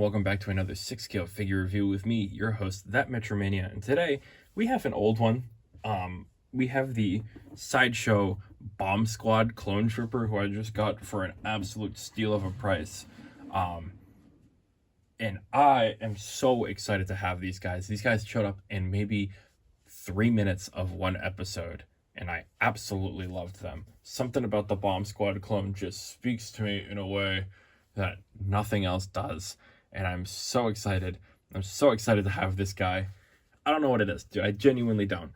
welcome back to another 6-scale figure review with me, your host, That Metro Mania. And today, we have an old one. We have the Sideshow Bomb Squad Clone Trooper, who I just got for an absolute steal of a price. And I am so excited to have these guys. These guys showed up in maybe 3 minutes of one episode, and I absolutely loved them. Something about the Bomb Squad clone just speaks to me in a way that nothing else does, and I'm so excited. I'm so excited to have this guy. I don't know what it is, dude. I genuinely don't,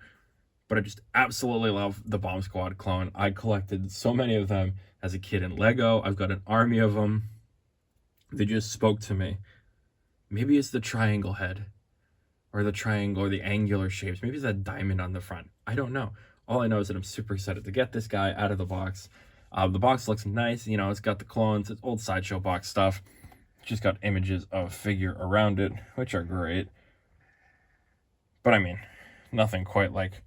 but I just absolutely love the Bomb Squad clone. I collected so many of them as a kid in Lego. I've got an army of them. They just spoke to me. Maybe it's the triangle head, or the triangle, or the angular shapes. Maybe it's that diamond on the front. I don't know. All I know is that I'm super excited to get this guy out of the box. The box looks nice. You know, it's got the clones. It's old Sideshow box stuff. Just got images of figure around it, which are great. But I mean, nothing quite like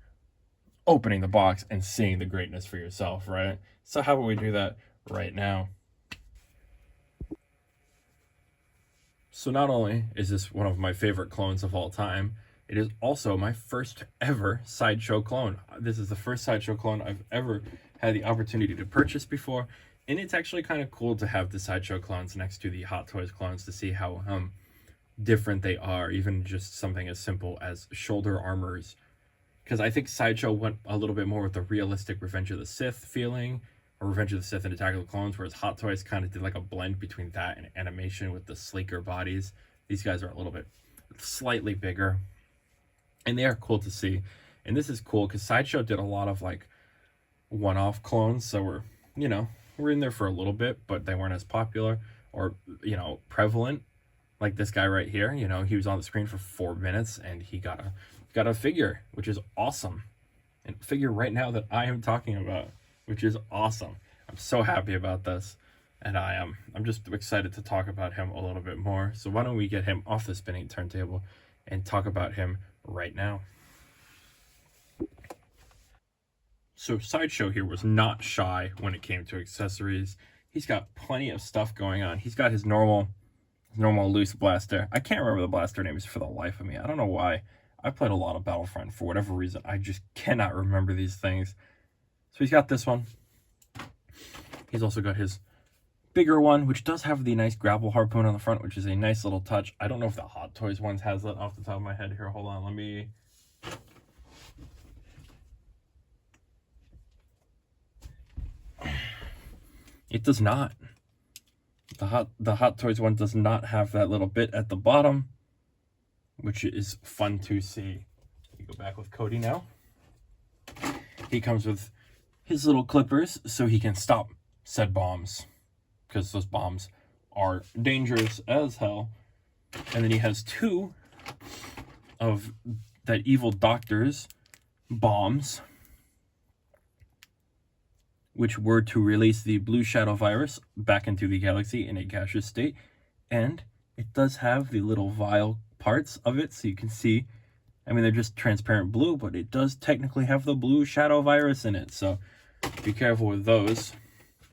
opening the box and seeing the greatness for yourself, right? So how about we do that right now? So not only is this one of my favorite clones of all time, it is also my first ever Sideshow clone. This is the first Sideshow clone I've ever had the opportunity to purchase before, and it's actually kind of cool to have the Sideshow clones next to the Hot Toys clones to see how different they are, even just something as simple as shoulder armors. Because I think Sideshow went a little bit more with the realistic Revenge of the Sith feeling, or Revenge of the Sith and Attack of the Clones, whereas Hot Toys kind of did like a blend between that and animation with the sleeker bodies. These guys are a little bit slightly bigger, and they are cool to see. And this is cool because Sideshow did a lot of like one-off clones, so we're in there for a little bit, but they weren't as popular or prevalent. Like this guy right here, he was on the screen for 4 minutes and he got a figure, which is awesome, and a figure right now that I am talking about, which is awesome. I'm so happy about this, and I'm just excited to talk about him a little bit more. So why don't we get him off the spinning turntable and talk about him right now. So Sideshow here was not shy when it came to accessories. He's got plenty of stuff going on. He's got his normal loose blaster. I can't remember the blaster names for the life of me. I don't know why. I played a lot of Battlefront. For whatever reason, I just cannot remember these things. So he's got this one. He's also got his bigger one, which does have the nice grapple harpoon on the front, which is a nice little touch. I don't know if the Hot Toys ones has that off the top of my head here. Hold on, let me... It does not. The Hot Toys one does not have that little bit at the bottom, which is fun to see. We go back with Cody now. He comes with his little clippers so he can stop said bombs, because those bombs are dangerous as hell. And then he has 2 of that evil doctor's bombs, which were to release the blue shadow virus back into the galaxy in a gaseous state. And it does have the little vial parts of it, so you can see, I mean, they're just transparent blue, but it does technically have the blue shadow virus in it, so be careful with those,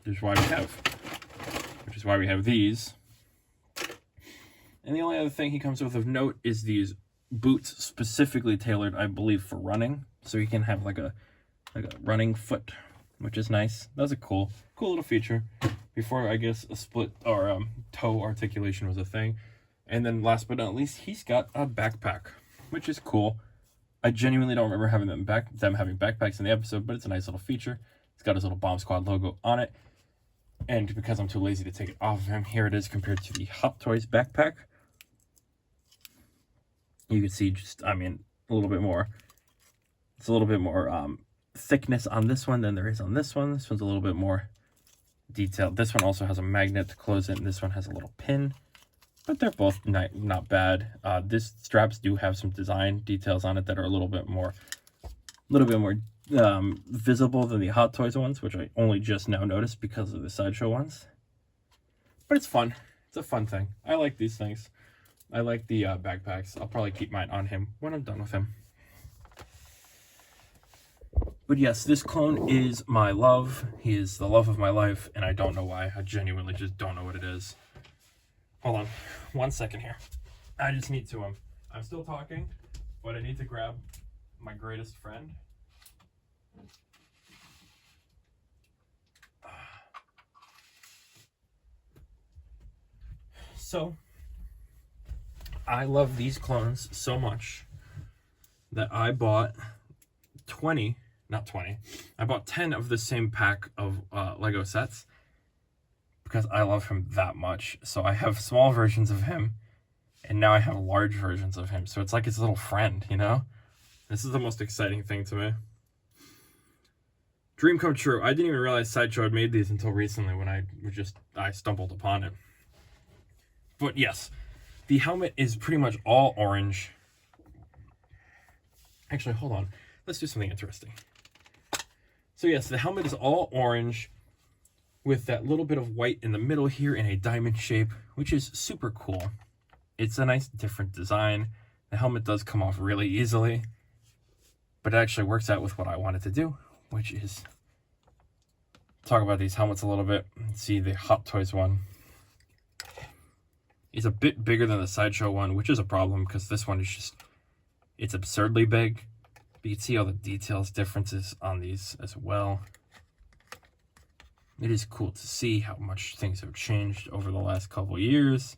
which is why we have these. And the only other thing he comes with of note is these boots, specifically tailored, I believe, for running, so he can have like a running foot, which is nice. That's a cool little feature. Before, I guess, a split or toe articulation was a thing. And then last but not least, he's got a backpack, which is cool. I genuinely don't remember having them having backpacks in the episode, but it's a nice little feature. It's got his little Bomb Squad logo on it. And because I'm too lazy to take it off of him, here it is compared to the Hot Toys backpack. You can see just, I mean, a little bit more. It's a little bit more thickness on this one than there is on this one. This one's a little bit more detailed. This one also has a magnet to close it, and this one has a little pin. But they're both not bad. This straps do have some design details on it that are a little bit more visible than the Hot Toys ones, which I only just now noticed because of the Sideshow ones. But it's fun. It's a fun thing. I like these things. I like the backpacks. I'll probably keep mine on him when I'm done with him. But yes, this clone is my love. He is the love of my life, and I don't know why. I genuinely just don't know what it is. Hold on 1 second here. I just need to, I'm still talking, but I need to grab my greatest friend. So, I love these clones so much that I bought 20, not 20, I bought 10 of the same pack of Lego sets because I love him that much. So I have small versions of him, and now I have large versions of him. So it's like his little friend, you know? This is the most exciting thing to me. Dream come true. I didn't even realize Sideshow had made these until recently when I stumbled upon it. But yes, the helmet is pretty much all orange. Actually, hold on. Let's do something interesting. So yes, the helmet is all orange with that little bit of white in the middle here in a diamond shape, which is super cool. It's a nice different design. The helmet does come off really easily, but it actually works out with what I wanted to do, which is talk about these helmets a little bit. See the Hot Toys one. It's a bit bigger than the Sideshow one, which is a problem because this one is just, it's absurdly big. But you can see all the details differences on these as well. It is cool to see how much things have changed over the last couple years.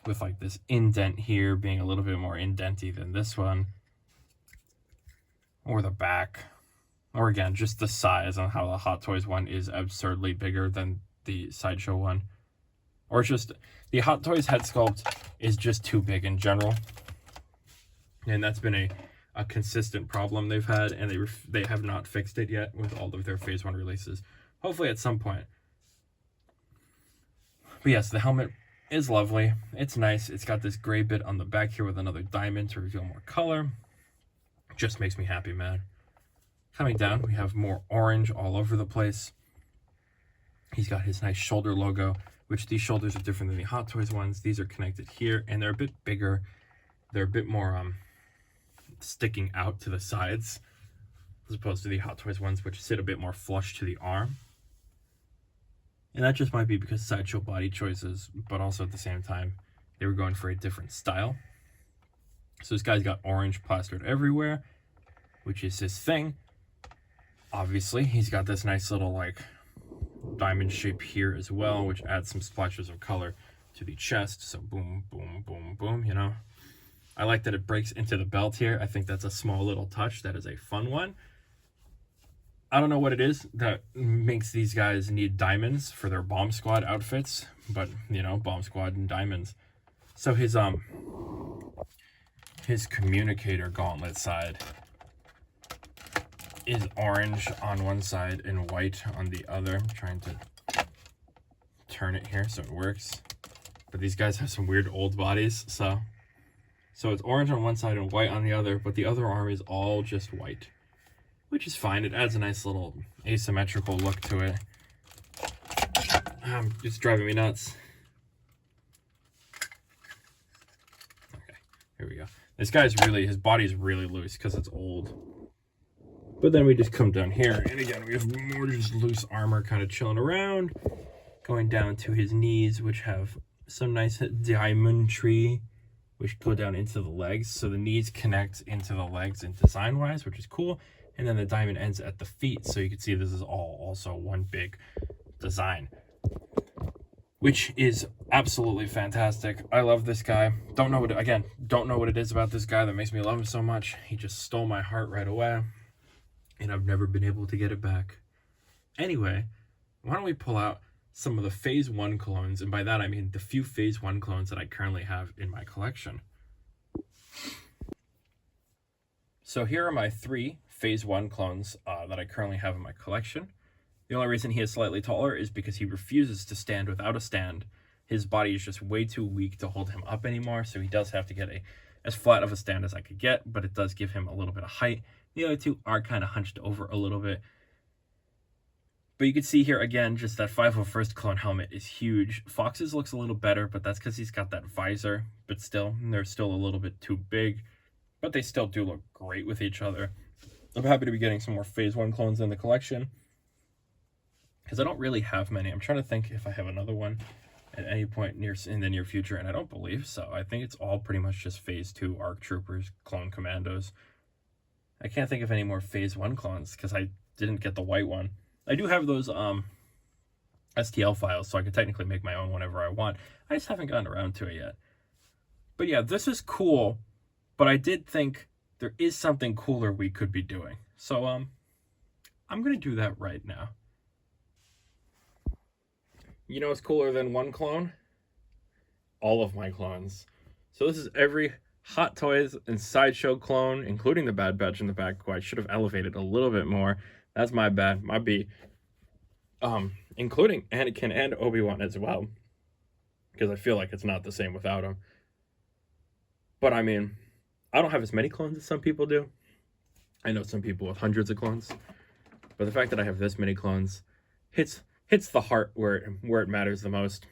With like this indent here being a little bit more indenty than this one. Or the back. Or again, just the size on how the Hot Toys one is absurdly bigger than the Sideshow one. Or just, the Hot Toys head sculpt is just too big in general. And that's been a consistent problem they've had, and they have not fixed it yet with all of their Phase 1 releases. Hopefully at some point. But yes, the helmet is lovely. It's nice. It's got this gray bit on the back here with another diamond to reveal more color. Just makes me happy, man. Coming down, we have more orange all over the place. He's got his nice shoulder logo, which these shoulders are different than the Hot Toys ones. These are connected here, and they're a bit bigger. They're a bit more sticking out to the sides, as opposed to the Hot Toys ones, which sit a bit more flush to the arm. And that just might be because Sideshow body choices, but also at the same time, they were going for a different style. So this guy's got orange plastered everywhere, which is his thing. Obviously, he's got this nice little like diamond shape here as well, which adds some splashes of color to the chest. So boom, boom, boom, boom, you know. I like that it breaks into the belt here. I think that's a small little touch. That is a fun one. I don't know what it is that makes these guys need diamonds for their Bomb Squad outfits, but you know, Bomb Squad and diamonds. So his communicator gauntlet side is orange on one side and white on the other. I'm trying to turn it here so it works. But these guys have some weird old bodies, so it's orange on one side and white on the other, but the other arm is all just white, which is fine. It adds a nice little asymmetrical look to it. It's driving me nuts. Okay, here we go. This guy's really, his body's really loose because it's old. But then we just come down here, and again, we have more just loose armor kind of chilling around, going down to his knees, which have some nice diamond tree, which go down into the legs. So the knees connect into the legs in design-wise, which is cool. And then the diamond ends at the feet, so you can see this is all also one big design, which is absolutely fantastic. I love this guy. Don't know what it is about this guy that makes me love him so much. He just stole my heart right away, and I've never been able to get it back. Anyway, why don't we pull out some of the Phase 1 clones, and by that I mean the few Phase 1 clones that I currently have in my collection. So here are my 3 Phase 1 clones that I currently have in my collection. The only reason he is slightly taller is because he refuses to stand without a stand. His body is just way too weak to hold him up anymore, so he does have to get as flat of a stand as I could get, but it does give him a little bit of height. The other two are kind of hunched over a little bit. But you can see here, again, just that 501st clone helmet is huge. Fox's looks a little better, but that's because he's got that visor. But still, they're still a little bit too big. But they still do look great with each other. I'm happy to be getting some more Phase 1 clones in the collection, because I don't really have many. I'm trying to think if I have another one at any point in the near future, and I don't believe so. I think it's all pretty much just Phase 2 ARC Troopers, Clone Commandos. I can't think of any more Phase 1 clones because I didn't get the white one. I do have those STL files, so I could technically make my own whenever I want. I just haven't gotten around to it yet. But yeah, this is cool, but I did think there is something cooler we could be doing. So I'm going to do that right now. You know what's cooler than one clone? All of my clones. So this is every Hot Toys and Sideshow clone, including the Bad Batch in the back, who I should have elevated a little bit more. That's my bad, my B. Including Anakin and Obi-Wan as well, because I feel like it's not the same without him. But I mean, I don't have as many clones as some people do. I know some people with hundreds of clones, but the fact that I have this many clones hits the heart where it matters the most.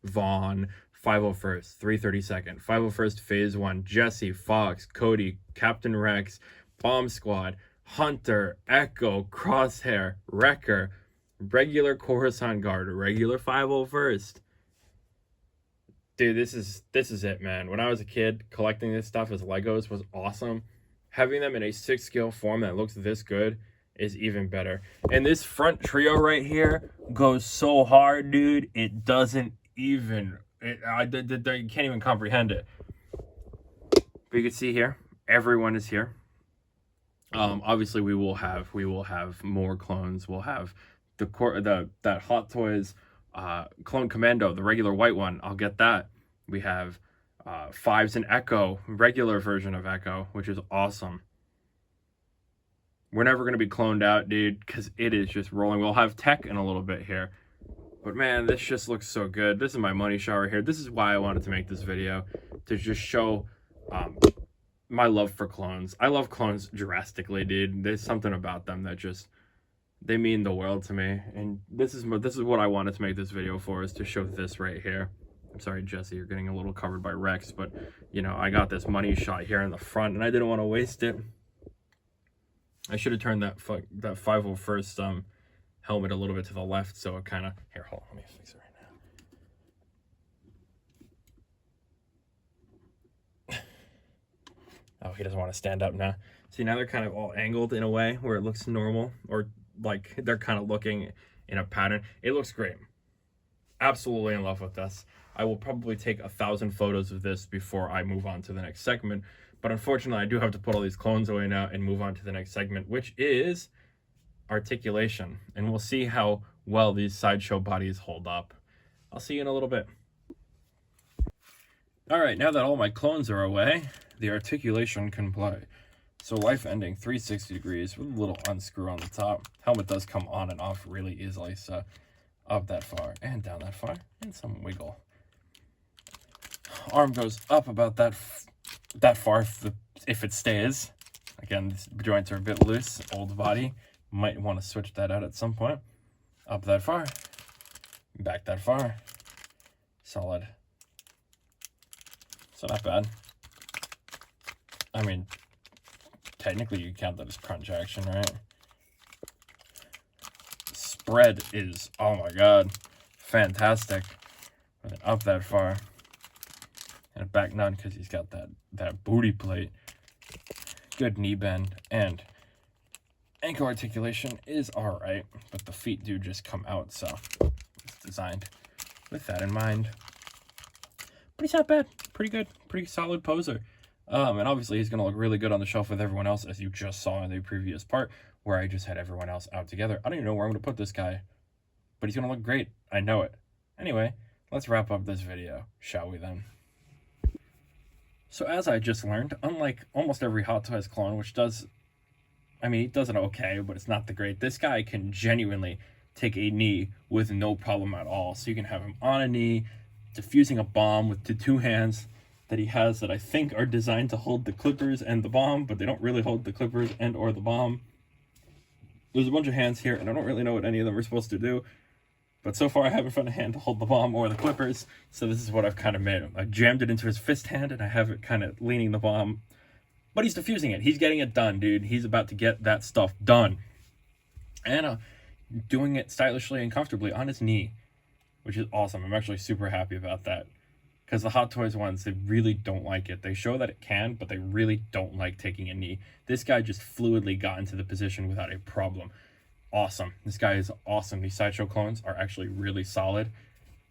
Vaughn, 501st, 332nd, 501st Phase 1, Jesse, Fox, Cody, Captain Rex, Bomb Squad, Hunter, Echo, Crosshair, Wrecker, regular Coruscant Guard, regular 501st. Dude, this is it, man. When I was a kid, collecting this stuff as Legos was awesome. Having them in a 6-scale form that looks this good is even better. And this front trio right here goes so hard, dude. It doesn't even... you can't even comprehend it. But you can see here, everyone is here. Obviously, we will have more clones. We'll have that Hot Toys Clone Commando, the regular white one. I'll get that. We have Fives and Echo, regular version of Echo, which is awesome. We're never going to be cloned out, dude, because it is just rolling. We'll have tech in a little bit here. But man, this just looks so good. This is my money shot right here. This is why I wanted to make this video, to just show my love for clones. I love clones drastically, dude. There's something about them that just, they mean the world to me. And this is what I wanted to make this video for, is to show this right here. I'm sorry, Jesse, you're getting a little covered by Rex, but you know, I got this money shot here in the front and I didn't want to waste it. I should have turned that 501st helmet a little bit to the left, so it kind of... Here, hold on, let me fix it right now. Oh, he doesn't want to stand up now. See, now they're kind of all angled in a way where it looks normal, or like they're kind of looking in a pattern. It looks great. Absolutely in love with this. I will probably take 1,000 photos of this before I move on to the next segment. But unfortunately, I do have to put all these clones away now and move on to the next segment, which is articulation. And we'll see how well these Sideshow bodies hold up. I'll see you in a little bit. All right, now that all my clones are away, the articulation can play. So life ending 360 degrees with a little unscrew on the top. Helmet does come on and off really easily, so up that far and down that far, and some wiggle. Arm goes up about that far if it stays. Again, these joints are a bit loose, old body. Might want to switch that out at some point. Up that far, back that far. Solid. So not bad. I mean, technically you count that as crunch action, right? Spread is, oh my god, fantastic. And then up that far. And back none because he's got that booty plate. Good knee bend. And ankle articulation is alright, but the feet do just come out, so it's designed with that in mind. But he's not bad. Pretty good. Pretty solid poser. And obviously he's going to look really good on the shelf with everyone else, as you just saw in the previous part, where I just had everyone else out together. I don't even know where I'm going to put this guy, but he's going to look great. I know it. Anyway, let's wrap up this video, shall we then? So as I just learned, unlike almost every Hot Toys clone, which does, I mean, he does it okay, but it's not the great, this guy can genuinely take a knee with no problem at all. So you can have him on a knee, defusing a bomb with the two hands that he has that I think are designed to hold the clippers and the bomb, but they don't really hold the clippers and or the bomb. There's a bunch of hands here, and I don't really know what any of them are supposed to do. But so far, I haven't found a hand to hold the bomb or the clippers, so this is what I've kind of made him. I jammed it into his fist hand, and I have it kind of leaning the bomb. But he's defusing it. He's getting it done, dude. He's about to get that stuff done. And doing it stylishly and comfortably on his knee. which is awesome. I'm actually super happy about that. Because the Hot Toys ones, they really don't like it. They show that it can, but they really don't like taking a knee. This guy just fluidly got into the position without a problem. Awesome. This guy is awesome. These Sideshow clones are actually really solid.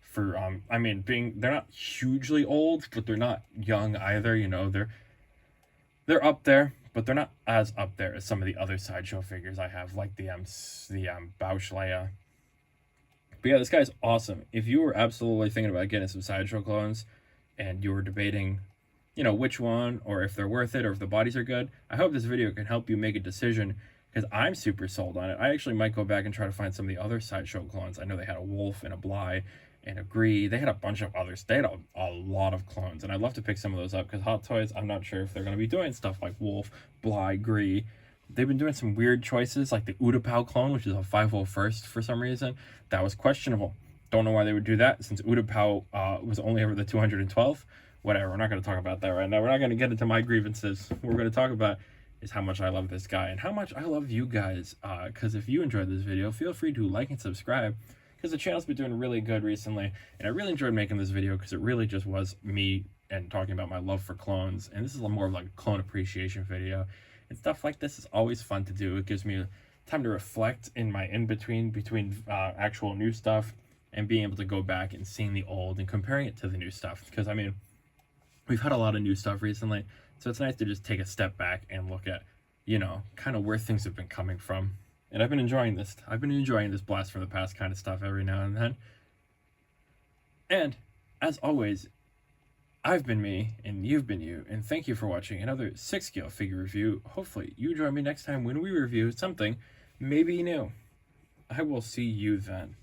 For I mean, they're not hugely old, but they're not young either. You know, they're up there, but they're not as up there as some of the other Sideshow figures I have, like the Bausch Leia. But yeah, this guy's awesome. If you were absolutely thinking about getting some Sideshow clones and you were debating, you know, which one or if they're worth it or if the bodies are good, I hope this video can help you make a decision, because I'm super sold on it. I actually might go back and try to find some of the other Sideshow clones. I know they had a Wolf and a Bly and a Gree. They had a bunch of others. They had a lot of clones, and I'd love to pick some of those up, because Hot Toys, I'm not sure if they're going to be doing stuff like Wolf, Bly, Gree. They've been doing some weird choices, like the Udapau clone, which is a 501st for some reason. That was questionable. Don't know why they would do that, since Udapau was only ever the 212th. Whatever, we're not going to talk about that right now. We're not going to get into my grievances. What we're going to talk about is how much I love this guy and how much I love you guys. Because if you enjoyed this video, feel free to like and subscribe, because the channel's been doing really good recently. And I really enjoyed making this video, because it really just was me and talking about my love for clones. And this is more of like a clone appreciation video. And stuff like this is always fun to do. It gives me time to reflect in my between actual new stuff and being able to go back and seeing the old and comparing it to the new stuff. Because, I mean, we've had a lot of new stuff recently, so it's nice to just take a step back and look at, you know, kind of where things have been coming from. And I've been enjoying this. I've been enjoying this blast from the past kind of stuff every now and then. And, as always, I've been me, and you've been you, and thank you for watching another 6-scale figure review. Hopefully, you join me next time when we review something maybe new. I will see you then.